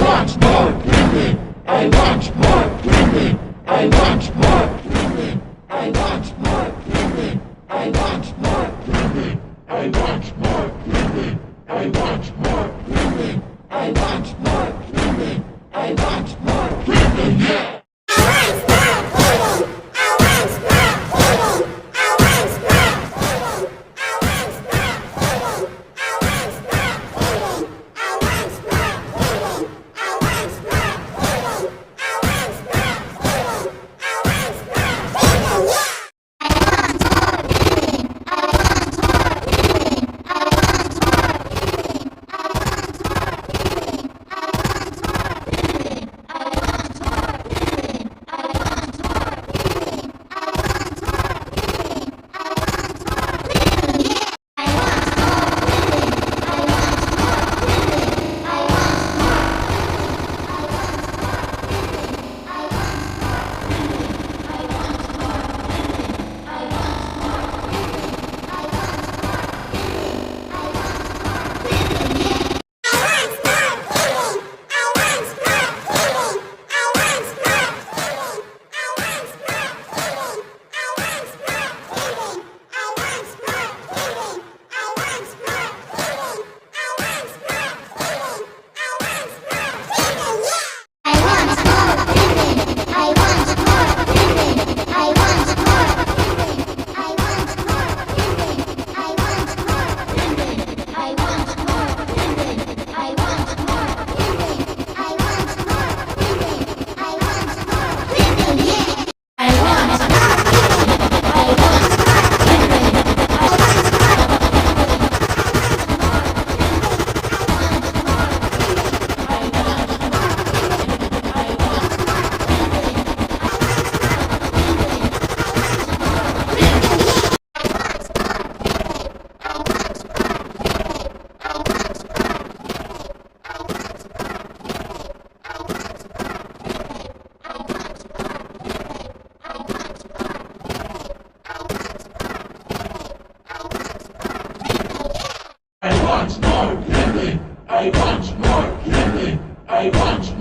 want more Plim. I want more Plim. I want more Plim. I want more Plim. I want more Plim. I want more Plim. I want more Plim. I want more Plim. I want more Plim. Yeah. I want more Plim. I want more Plim. I want